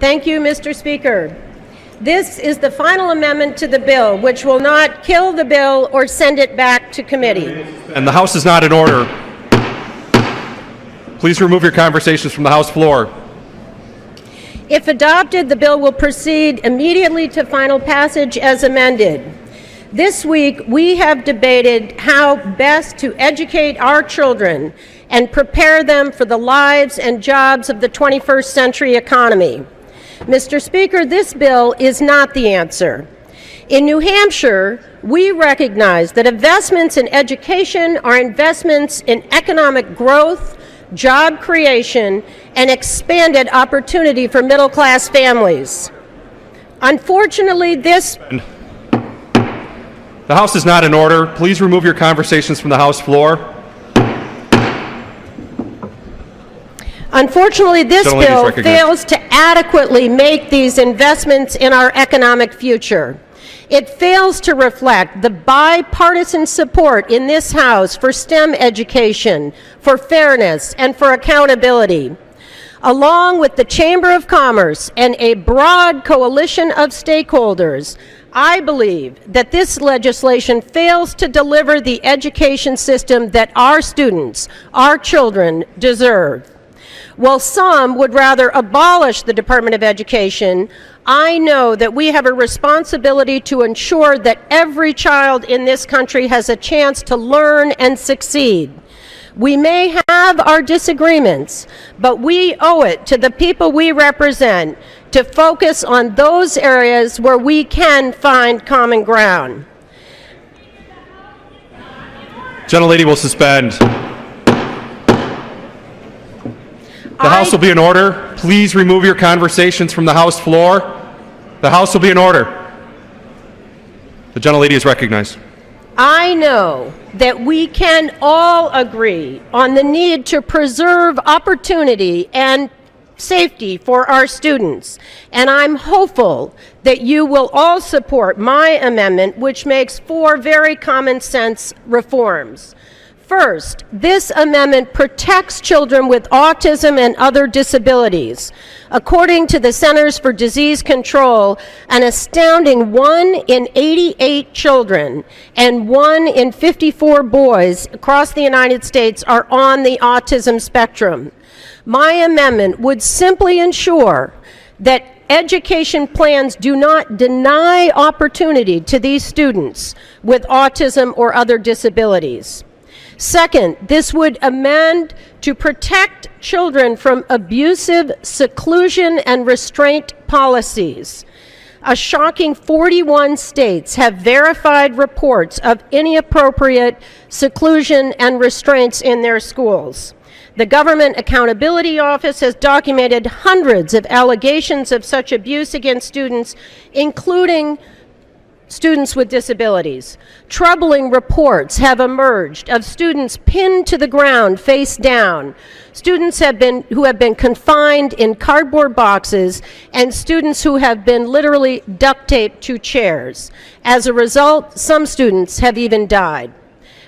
Thank you, Mr. Speaker. This is the final amendment to the bill, which will not kill the bill or send it back to committee. And the House is not in order. Please remove your conversations from the House floor. If adopted, the bill will proceed immediately to final passage as amended. This week, we have debated how best to educate our children and prepare them for the lives and jobs of the 21st century economy. Mr. Speaker, this bill is not the answer. In New Hampshire, we recognize that investments in education are investments in economic growth, job creation, and expanded opportunity for middle-class families. Unfortunately, The House is not in order. Please remove your conversations from the House floor. Unfortunately, this bill fails to adequately make these investments in our economic future. It fails to reflect the bipartisan support in this House for STEM education, for fairness, and for accountability. Along with the Chamber of Commerce and a broad coalition of stakeholders, I believe that this legislation fails to deliver the education system that our students, our children, deserve. While some would rather abolish the Department of Education, I know that we have a responsibility to ensure that every child in this country has a chance to learn and succeed. We may have our disagreements, but we owe it to the people we represent to focus on those areas where we can find common ground. Gentlelady will suspend. The House will be in order. Please remove your conversations from the House floor. The House will be in order. The gentlelady is recognized. I know that we can all agree on the need to preserve opportunity and safety for our students, and I'm hopeful that you will all support my amendment, which makes 4 very common sense reforms. First, this amendment protects children with autism and other disabilities. According to the Centers for Disease Control, an astounding 1 in 88 children and 1 in 54 boys across the United States are on the autism spectrum. My amendment would simply ensure that education plans do not deny opportunity to these students with autism or other disabilities. Second, this would amend to protect children from abusive seclusion and restraint policies. A shocking 41 states have verified reports of inappropriate seclusion and restraints in their schools. The Government Accountability Office has documented hundreds of allegations of such abuse against students, including students with disabilities. Troubling reports have emerged of students pinned to the ground face down, students who have been confined in cardboard boxes, and students who have been literally duct taped to chairs. As a result, some students have even died.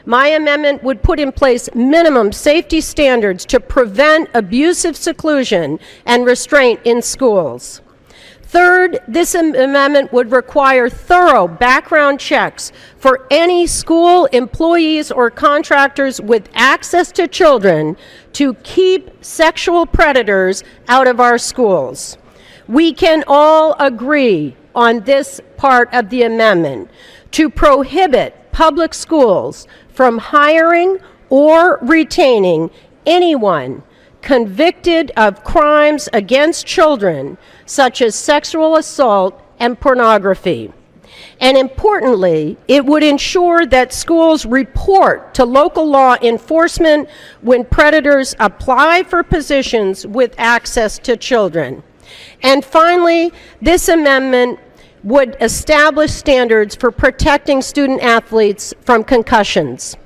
My amendment would put in place minimum safety standards to prevent abusive seclusion and restraint in schools. Third, this amendment would require thorough background checks for any school employees or contractors with access to children to keep sexual predators out of our schools. We can all agree on this part of the amendment to prohibit public schools from hiring or retaining anyone convicted of crimes against children, such as sexual assault and pornography. And importantly, it would ensure that schools report to local law enforcement when predators apply for positions with access to children. And finally, this amendment would establish standards for protecting student athletes from concussions.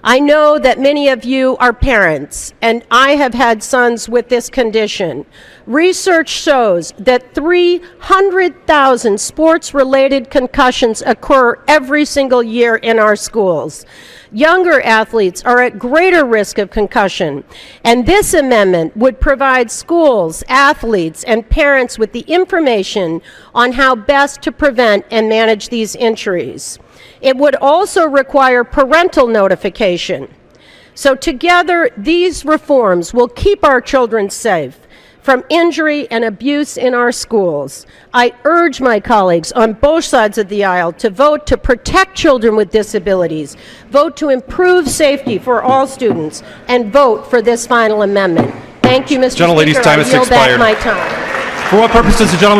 I know that many of you are parents, and I have had sons with this condition. Research shows that 300,000 sports-related concussions occur every single year in our schools. Younger athletes are at greater risk of concussion, and this amendment would provide schools, athletes, and parents with the information on how best to prevent and manage these injuries. It would also require parental notification. So together, these reforms will keep our children safe from injury and abuse in our schools. I urge my colleagues on both sides of the aisle to vote to protect children with disabilities, vote to improve safety for all students, and vote for this final amendment. Thank you, Mr. Speaker. Gentlelady's time has I yield back expired. my time. For what purpose does the gentleman